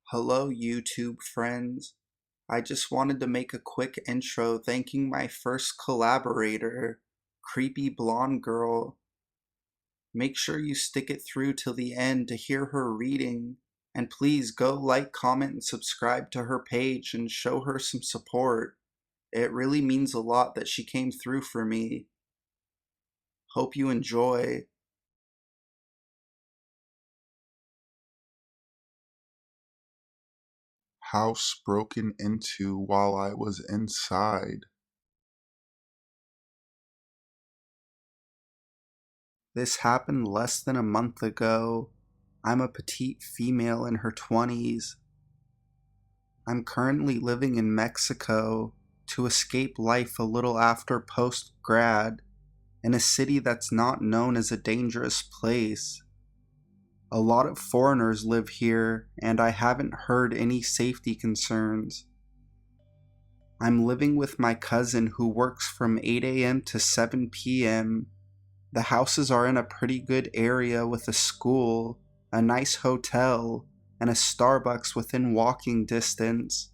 Hello, YouTube friends. I just wanted to make a quick intro thanking my first collaborator, CreepyBlondeGirl. Make sure you stick it through till the end to hear her reading, and please go like, comment, and subscribe to her page and show her some support. It really means a lot that she came through for me. Hope you enjoy. House broken into while I was inside. This happened less than a month ago. I'm a petite female in her 20s. I'm currently living in Mexico to escape life a little after post-grad in a city that's not known as a dangerous place. A lot of foreigners live here, and I haven't heard any safety concerns. I'm living with my cousin who works from 8 a.m. to 7 p.m. The houses are in a pretty good area with a school, a nice hotel, and a Starbucks within walking distance.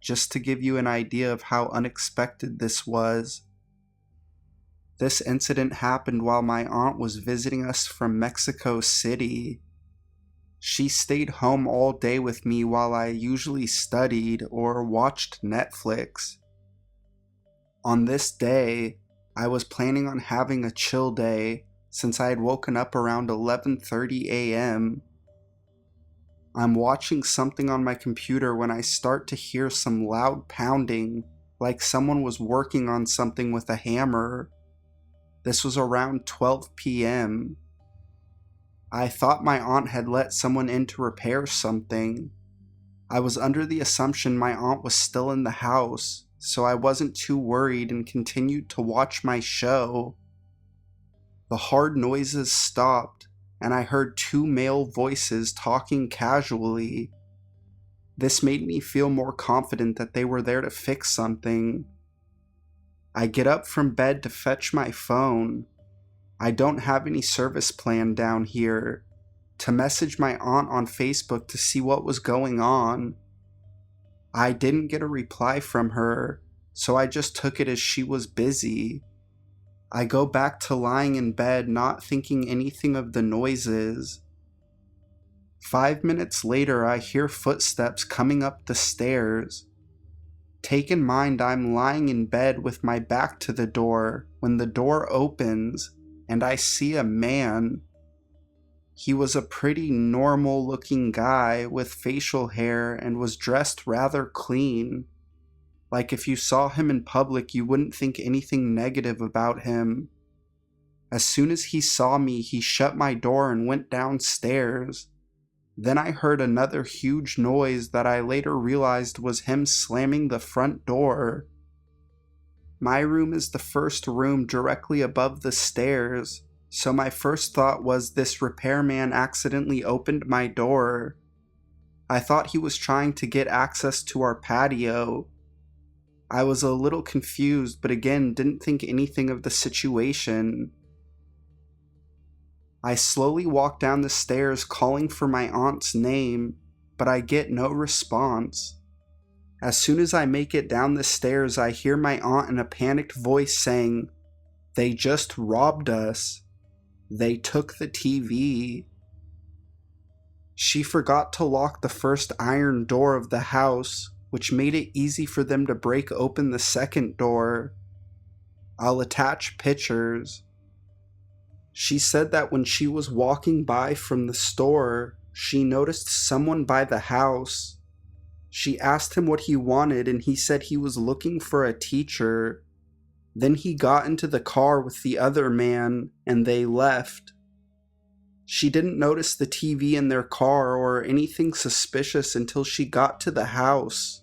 Just to give you an idea of how unexpected this was. This incident happened while my aunt was visiting us from Mexico City. She stayed home all day with me while I usually studied or watched Netflix. On this day, I was planning on having a chill day since I had woken up around 11:30 a.m. I'm watching something on my computer when I start to hear some loud pounding, like someone was working on something with a hammer. This was around 12 p.m. I thought my aunt had let someone in to repair something. I was under the assumption my aunt was still in the house, so I wasn't too worried and continued to watch my show. The hard noises stopped, and I heard two male voices talking casually. This made me feel more confident that they were there to fix something. I get up from bed to fetch my phone. I don't have any service plan down here. To message my aunt on Facebook to see what was going on. I didn't get a reply from her, so I just took it as she was busy. I go back to lying in bed not thinking anything of the noises. 5 minutes later, I hear footsteps coming up the stairs. Take in mind I'm lying in bed with my back to the door when the door opens and I see a man. He was a pretty normal looking guy with facial hair and was dressed rather clean. Like if you saw him in public you wouldn't think anything negative about him. As soon as he saw me, he shut my door and went downstairs. Then I heard another huge noise that I later realized was him slamming the front door. My room is the first room directly above the stairs, so my first thought was this repairman accidentally opened my door. I thought he was trying to get access to our patio. I was a little confused, but again didn't think anything of the situation. I slowly walk down the stairs calling for my aunt's name, but I get no response. As soon as I make it down the stairs, I hear my aunt in a panicked voice saying, "They just robbed us. They took the TV." She forgot to lock the first iron door of the house, which made it easy for them to break open the second door. I'll attach pictures. She said that when she was walking by from the store, she noticed someone by the house. She asked him what he wanted and he said he was looking for a teacher. Then he got into the car with the other man and they left. She didn't notice the TV in their car or anything suspicious until she got to the house.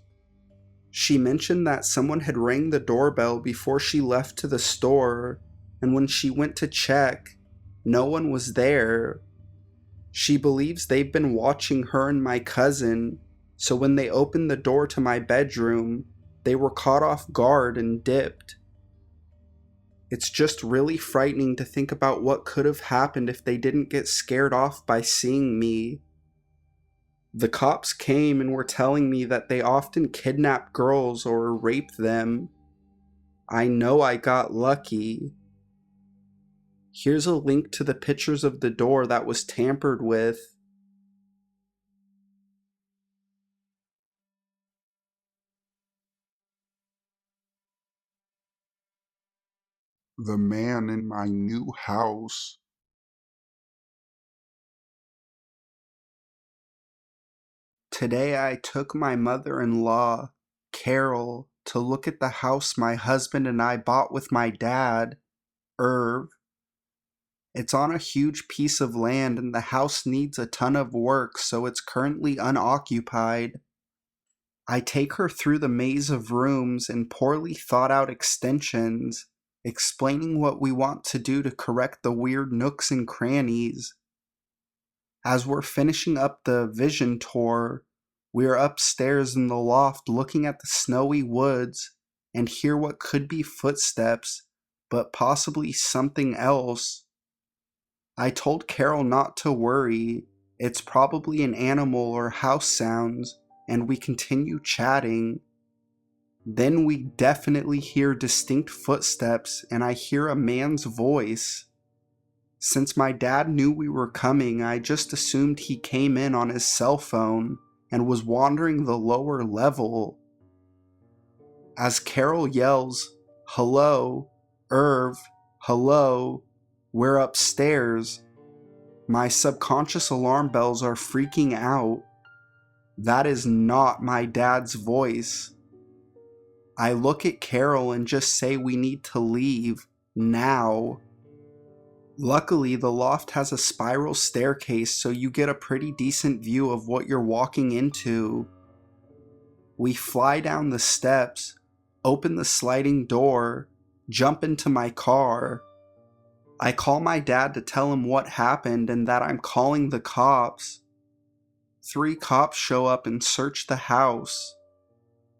She mentioned that someone had rang the doorbell before she left to the store, and when she went to check, no one was there. She believes they've been watching her and my cousin, so when they opened the door to my bedroom, they were caught off guard and dipped. It's just really frightening to think about what could have happened if they didn't get scared off by seeing me. The cops came and were telling me that they often kidnap girls or rape them. I know I got lucky. Here's a link to the pictures of the door that was tampered with. The man in my new house. Today I took my mother-in-law, Carol, to look at the house my husband and I bought with my dad, Irv. It's on a huge piece of land and the house needs a ton of work, so it's currently unoccupied. I take her through the maze of rooms and poorly thought out extensions, explaining what we want to do to correct the weird nooks and crannies. As we're finishing up the vision tour, we're upstairs in the loft looking at the snowy woods and hear what could be footsteps, but possibly something else. I told Carol not to worry, it's probably an animal or house sounds, and we continue chatting. Then we definitely hear distinct footsteps and I hear a man's voice. Since my dad knew we were coming, I just assumed he came in on his cell phone and was wandering the lower level. As Carol yells, "Hello, Irv, hello, we're upstairs," my subconscious alarm bells are freaking out. That is not my dad's voice. I look at Carol and just say we need to leave, now. Luckily, the loft has a spiral staircase, so you get a pretty decent view of what you're walking into. We fly down the steps, open the sliding door, jump into my car. I call my dad to tell him what happened and that I'm calling the cops. 3 cops show up and search the house.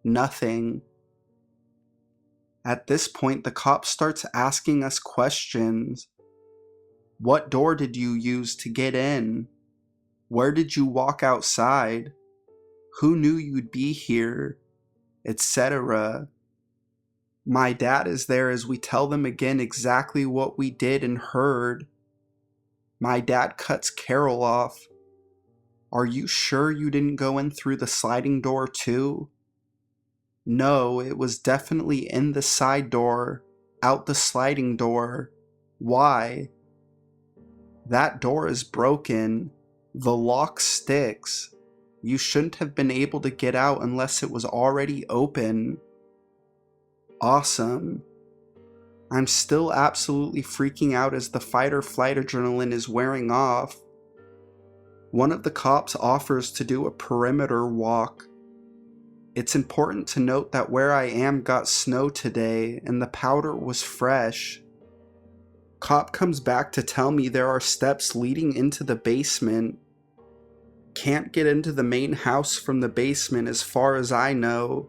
Nothing. At this point, the cop starts asking us questions. What door did you use to get in? Where did you walk outside? Who knew you'd be here? Etc. My dad is there as we tell them again exactly what we did and heard. My dad cuts Carol off. Are you sure you didn't go in through the sliding door too? No, it was definitely in the side door, out the sliding door. Why? That door is broken. The lock sticks. You shouldn't have been able to get out unless it was already open. Awesome. I'm still absolutely freaking out as the fight or flight adrenaline is wearing off. One of the cops offers to do a perimeter walk. It's important to note that where I am got snow today and the powder was fresh. Cop comes back to tell me there are steps leading into the basement. Can't get into the main house from the basement as far as I know.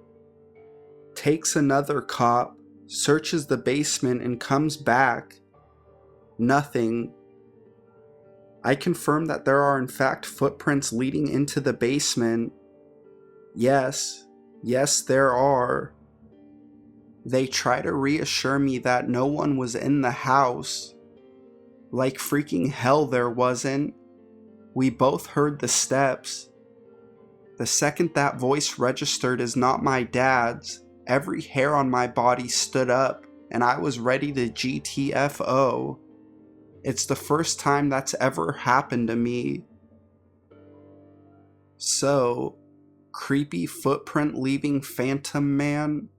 Takes another cop, searches the basement and comes back. Nothing. I confirm that there are in fact footprints leading into the basement. Yes, there are. They try to reassure me that no one was in the house. Like freaking hell there wasn't. We both heard the steps. The second that voice registered as not my dad's, every hair on my body stood up and I was ready to GTFO. It's the first time that's ever happened to me. So, creepy footprint leaving phantom man?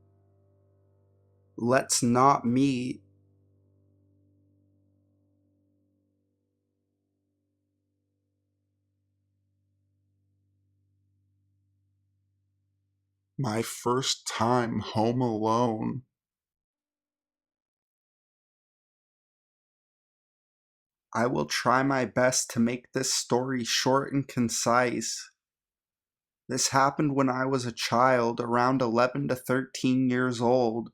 Let's not meet. My first time home alone. I will try my best to make this story short and concise. This happened when I was a child, around 11 to 13 years old.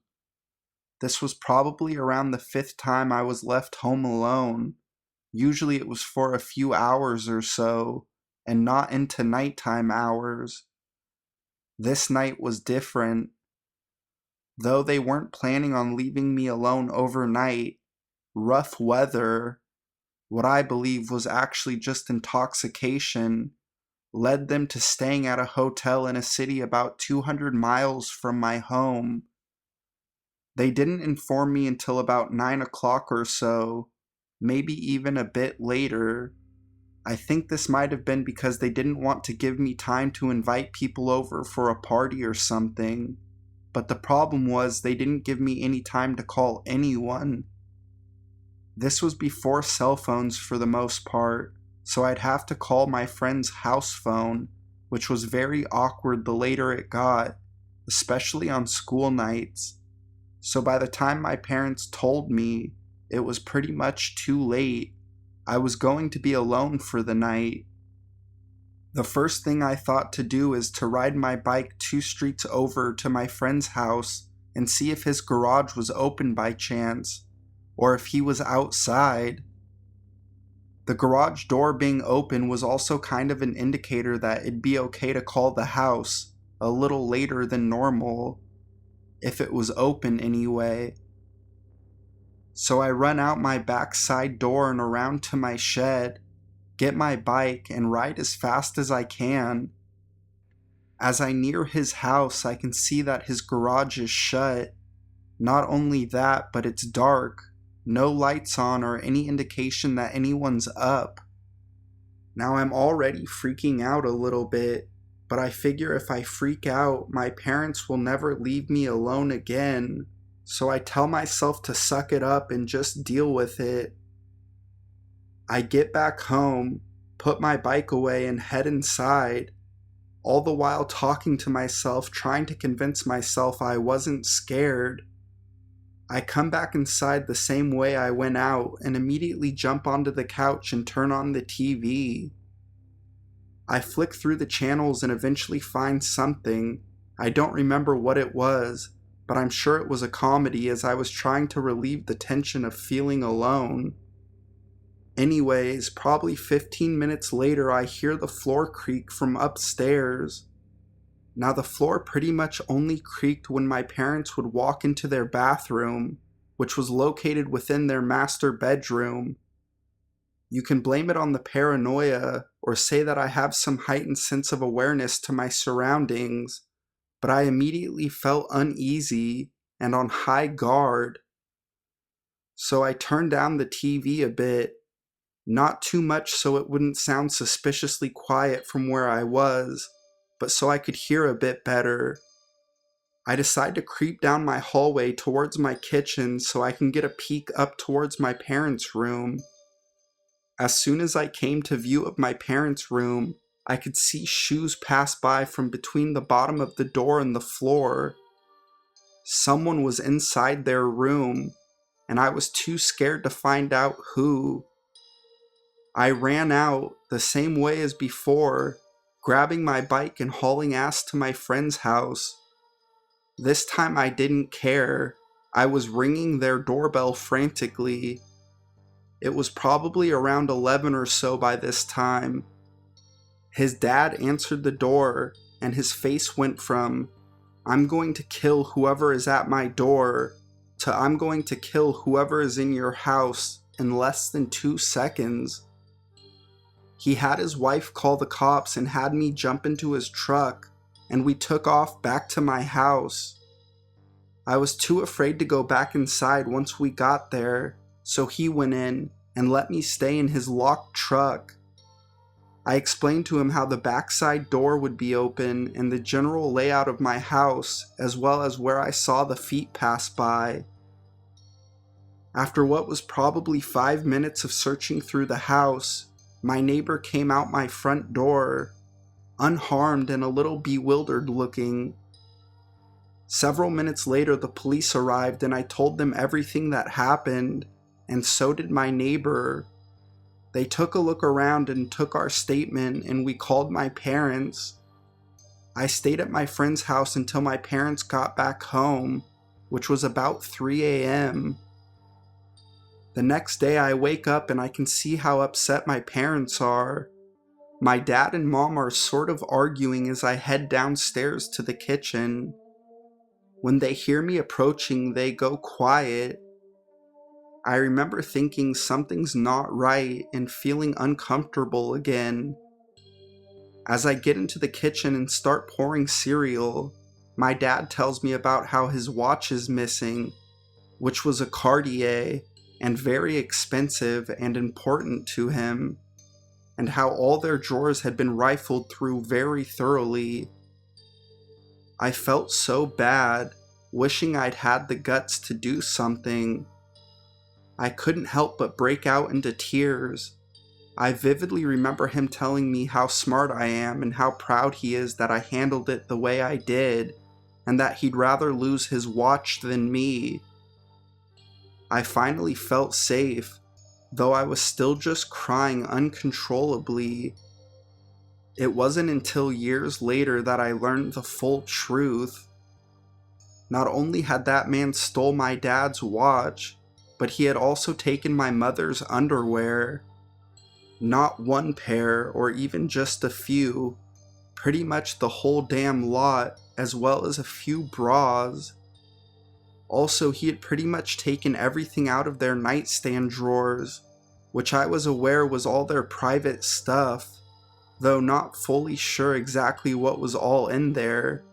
This was probably around the 5th time I was left home alone. Usually it was for a few hours or so, and not into nighttime hours. This night was different. Though they weren't planning on leaving me alone overnight, rough weather, what I believe was actually just intoxication, led them to staying at a hotel in a city about 200 miles from my home. They didn't inform me until about 9 o'clock or so, maybe even a bit later. I think this might have been because they didn't want to give me time to invite people over for a party or something. But the problem was they didn't give me any time to call anyone. This was before cell phones for the most part, so I'd have to call my friend's house phone, which was very awkward the later it got, especially on school nights. So by the time my parents told me, it was pretty much too late. I was going to be alone for the night. The first thing I thought to do is to ride my bike 2 streets over to my friend's house and see if his garage was open by chance, or if he was outside. The garage door being open was also kind of an indicator that it'd be okay to call the house a little later than normal, if it was open anyway. So I run out my back side door and around to my shed, get my bike, and ride as fast as I can. As I near his house, I can see that his garage is shut. Not only that, but it's dark, no lights on or any indication that anyone's up. Now I'm already freaking out a little bit, but I figure if I freak out, my parents will never leave me alone again. So I tell myself to suck it up and just deal with it. I get back home, put my bike away, and head inside, all the while talking to myself, trying to convince myself I wasn't scared. I come back inside the same way I went out and immediately jump onto the couch and turn on the TV. I flick through the channels and eventually find something. I don't remember what it was, but I'm sure it was a comedy as I was trying to relieve the tension of feeling alone. Anyways, probably 15 minutes later, I hear the floor creak from upstairs. Now, the floor pretty much only creaked when my parents would walk into their bathroom, which was located within their master bedroom. You can blame it on the paranoia or say that I have some heightened sense of awareness to my surroundings, but I immediately felt uneasy and on high guard. So I turned down the TV a bit. Not too much so it wouldn't sound suspiciously quiet from where I was, but so I could hear a bit better. I decide to creep down my hallway towards my kitchen so I can get a peek up towards my parents' room. As soon as I came to view of my parents' room, I could see shoes pass by from between the bottom of the door and the floor. Someone was inside their room, and I was too scared to find out who. I ran out the same way as before, grabbing my bike and hauling ass to my friend's house. This time I didn't care. I was ringing their doorbell frantically. It was probably around 11 or so by this time. His dad answered the door, and his face went from, "I'm going to kill whoever is at my door," to "I'm going to kill whoever is in your house," in less than 2 seconds. He had his wife call the cops and had me jump into his truck, and we took off back to my house. I was too afraid to go back inside once we got there, so he went in and let me stay in his locked truck. I explained to him how the backside door would be open and the general layout of my house, as well as where I saw the feet pass by. After what was probably 5 minutes of searching through the house, my neighbor came out my front door, unharmed and a little bewildered looking. Several minutes later, the police arrived and I told them everything that happened, and so did my neighbor. They took a look around and took our statement, and we called my parents. I stayed at my friend's house until my parents got back home, which was about 3 a.m. The next day I wake up and I can see how upset my parents are. My dad and mom are sort of arguing as I head downstairs to the kitchen. When they hear me approaching, they go quiet. I remember thinking something's not right and feeling uncomfortable again. As I get into the kitchen and start pouring cereal, my dad tells me about how his watch is missing, which was a Cartier and very expensive and important to him, and how all their drawers had been rifled through very thoroughly. I felt so bad, wishing I'd had the guts to do something. I couldn't help but break out into tears. I vividly remember him telling me how smart I am and how proud he is that I handled it the way I did, and that he'd rather lose his watch than me. I finally felt safe, though I was still just crying uncontrollably. It wasn't until years later that I learned the full truth. Not only had that man stole my dad's watch, but he had also taken my mother's underwear. Not one pair or even just a few, pretty much the whole damn lot, as well as a few bras. Also, he had pretty much taken everything out of their nightstand drawers, which I was aware was all their private stuff, though not fully sure exactly what was all in there.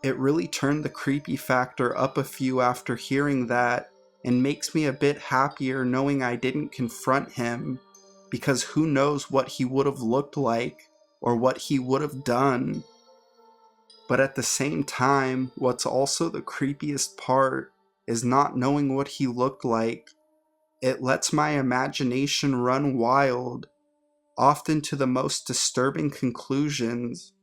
It really turned the creepy factor up a few after hearing that, and makes me a bit happier knowing I didn't confront him, because who knows what he would have looked like, or what he would have done. But at the same time, what's also the creepiest part is not knowing what he looked like. It lets my imagination run wild, often to the most disturbing conclusions.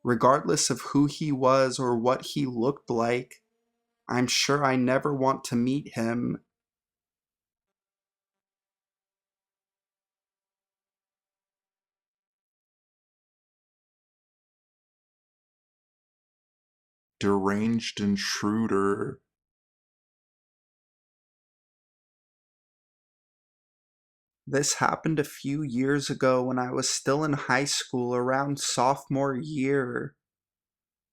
Regardless of who he was or what he looked like, I'm sure I never want to meet him. Deranged and shrewder. This happened a few years ago when I was still in high school around sophomore year.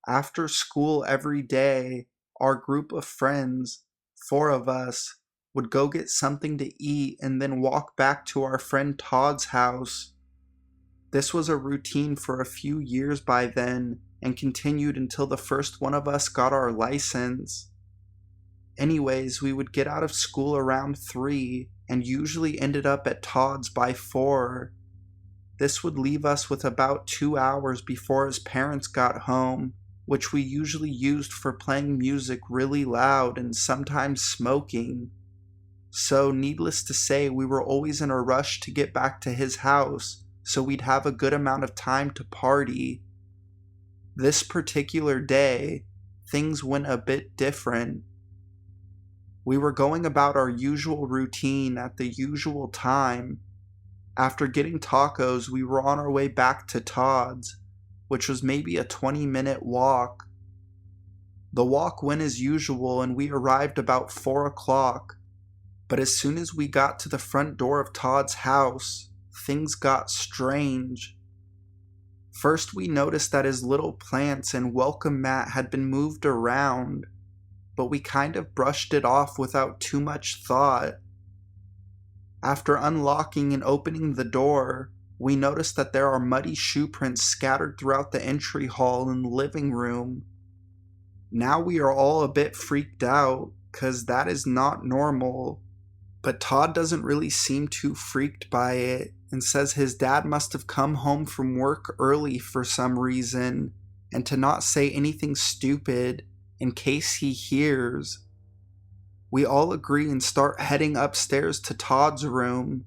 After school every day, our group of friends, 4 of us, would go get something to eat and then walk back to our friend Todd's house. This was a routine for a few years by then and continued until the first one of us got our license. Anyways, we would get out of school around 3 and usually ended up at Todd's by 4. This would leave us with about 2 hours before his parents got home, which we usually used for playing music really loud and sometimes smoking. So, needless to say, we were always in a rush to get back to his house, so we'd have a good amount of time to party. This particular day, things went a bit different. We were going about our usual routine at the usual time. After getting tacos, we were on our way back to Todd's, which was maybe a 20-minute walk. The walk went as usual and we arrived about 4 o'clock, but as soon as we got to the front door of Todd's house, things got strange. First, we noticed that his little plants and welcome mat had been moved around, but we kind of brushed it off without too much thought. After unlocking and opening the door, we noticed that there are muddy shoe prints scattered throughout the entry hall and living room. Now we are all a bit freaked out, 'cause that is not normal. But Todd doesn't really seem too freaked by it, and says his dad must have come home from work early for some reason, and to not say anything stupid, in case he hears. We all agree and start heading upstairs to Todd's room.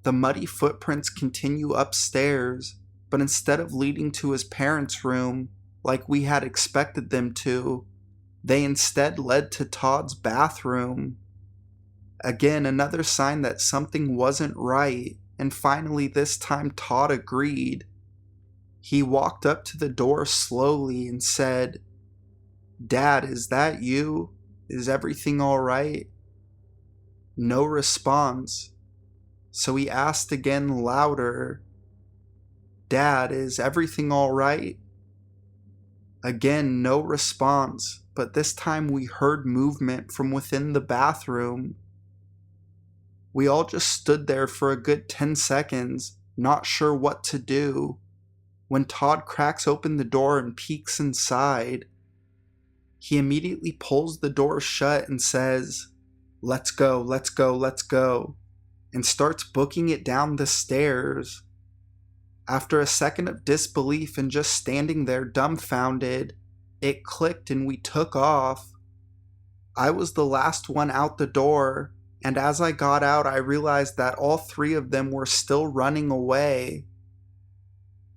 The muddy footprints continue upstairs, but instead of leading to his parents' room, like we had expected them to, they instead led to Todd's bathroom. Again, another sign that something wasn't right, and finally this time Todd agreed. He walked up to the door slowly and said, "Dad, is that you? Is everything all right?" No response. so he asked again louder, "Dad, is everything all right?" Again, no response, but this time we heard movement from within the bathroom. We all just stood there for a good 10 seconds, not sure what to do, when Todd cracks open the door and peeks inside. He immediately pulls the door shut and says, "Let's go, let's go, let's go," and starts booking it down the stairs. After a second of disbelief and just standing there dumbfounded, it clicked and we took off. I was the last one out the door, and as I got out, I realized that all three of them were still running away.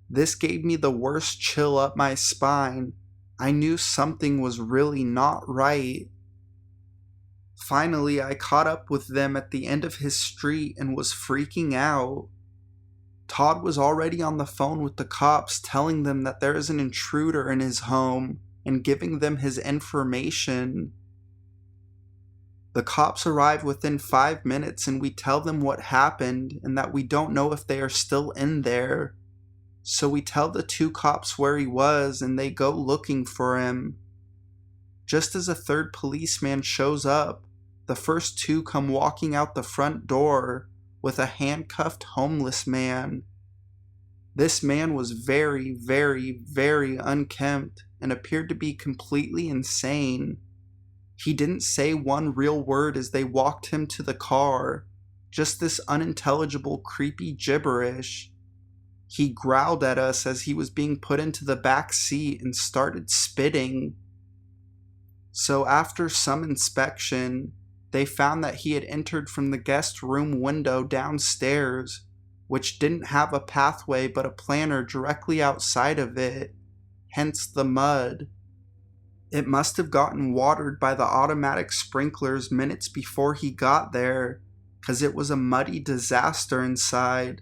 This gave me the worst chill up my spine. I knew something was really not right. Finally, I caught up with them at the end of his street and was freaking out. Todd was already on the phone with the cops telling them that there is an intruder in his home and giving them his information. The cops arrive within 5 minutes and we tell them what happened and that we don't know if they are still in there. So we tell the two cops where he was and they go looking for him. Just as a third policeman shows up, the first two come walking out the front door with a handcuffed homeless man. This man was very, very, very unkempt and appeared to be completely insane. He didn't say one real word as they walked him to the car, just this unintelligible, creepy gibberish. He growled at us as he was being put into the back seat and started spitting. So after some inspection, they found that he had entered from the guest room window downstairs, which didn't have a pathway but a planter directly outside of it, hence the mud. It must have gotten watered by the automatic sprinklers minutes before he got there, 'cause it was a muddy disaster inside.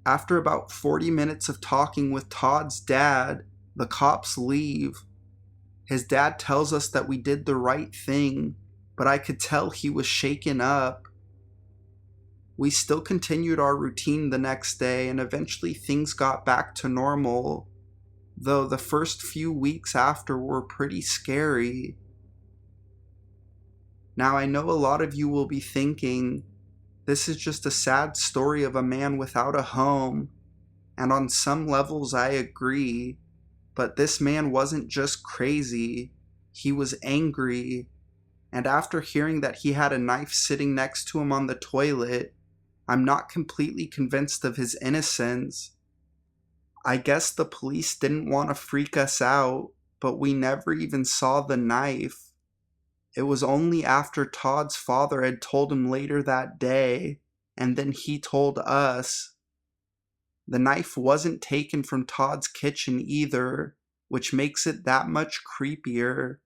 After about 40 minutes of talking with Todd's dad, the cops leave. His dad tells us that we did the right thing, but I could tell he was shaken up. We still continued our routine the next day, and eventually things got back to normal, though the first few weeks after were pretty scary. Now I know a lot of you will be thinking, this is just a sad story of a man without a home, and on some levels I agree, but this man wasn't just crazy, he was angry, and after hearing that he had a knife sitting next to him on the toilet, I'm not completely convinced of his innocence. I guess the police didn't want to freak us out, but we never even saw the knife. It was only after Todd's father had told him later that day, and then he told us. The knife wasn't taken from Todd's kitchen either, which makes it that much creepier.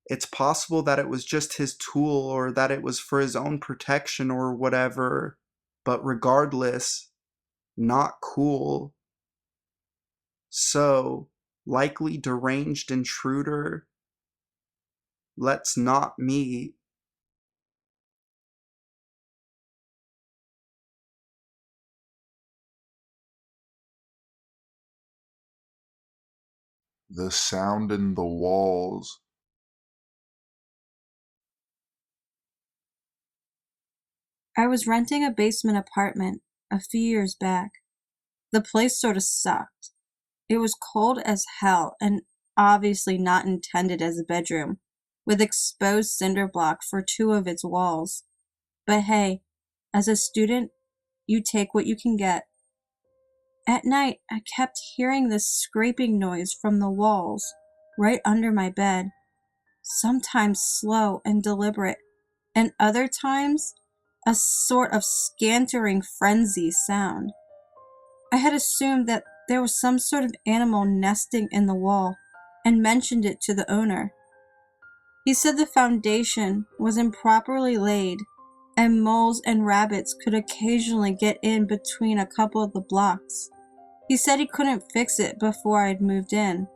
It's possible that it was just his tool or that it was for his own protection or whatever, but regardless, not cool. So, likely deranged intruder, let's not meet. The sound in the walls. I was renting a basement apartment a few years back. The place sort of sucked. It was cold as hell and obviously not intended as a bedroom, with exposed cinder block for two of its walls. But hey, as a student, you take what you can get. At night, I kept hearing this scraping noise from the walls, right under my bed, sometimes slow and deliberate, and other times a sort of scantering frenzy sound. I had assumed that there was some sort of animal nesting in the wall and mentioned it to the owner. He said the foundation was improperly laid and moles and rabbits could occasionally get in between a couple of the blocks. He said he couldn't fix it before I'd moved in.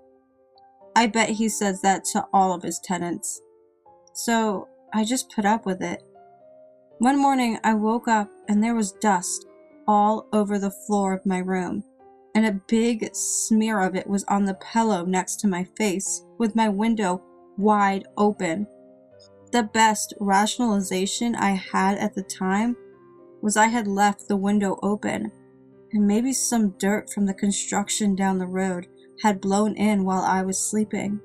I bet he says that to all of his tenants. So I just put up with it. One morning, I woke up and there was dust all over the floor of my room, and a big smear of it was on the pillow next to my face, with my window wide open. The best rationalization I had at the time was I had left the window open, and maybe some dirt from the construction down the road had blown in while I was sleeping.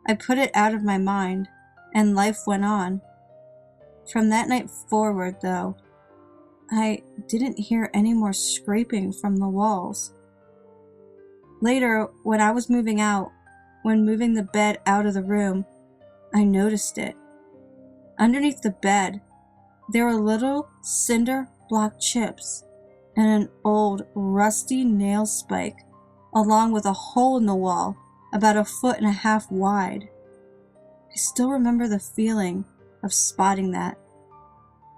I put it out of my mind, and life went on. From that night forward, though, I didn't hear any more scraping from the walls. Later, when I was moving the bed out of the room, I noticed it. Underneath the bed, there were little cinder block chips and an old rusty nail spike, along with a hole in the wall about 1.5 feet wide. I still remember the feeling of spotting that.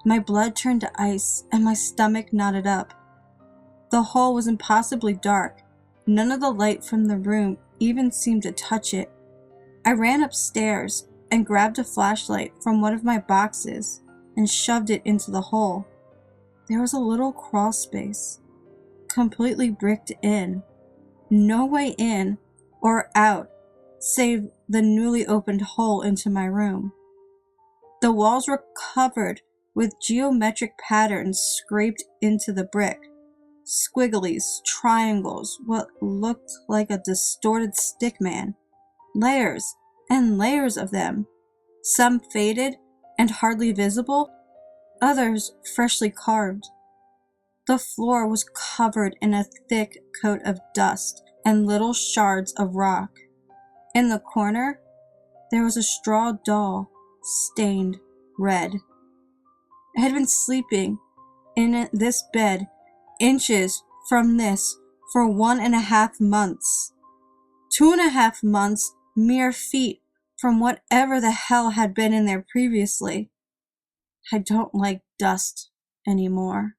My blood turned to ice and my stomach knotted up. The hole was impossibly dark. None of the light from the room even seemed to touch it. I ran upstairs and grabbed a flashlight from one of my boxes and shoved it into the hole. There was a little crawl space, completely bricked in. No way in or out, save the newly opened hole into my room. The walls were covered with geometric patterns scraped into the brick. Squigglies, triangles, what looked like a distorted stickman. Layers and layers of them. Some faded and hardly visible, others freshly carved. The floor was covered in a thick coat of dust and little shards of rock. In the corner, there was a straw doll, stained red. I had been sleeping in this bed, inches from this, for 1.5 months. 2.5 months, mere feet from whatever the hell had been in there previously. I don't like dust anymore.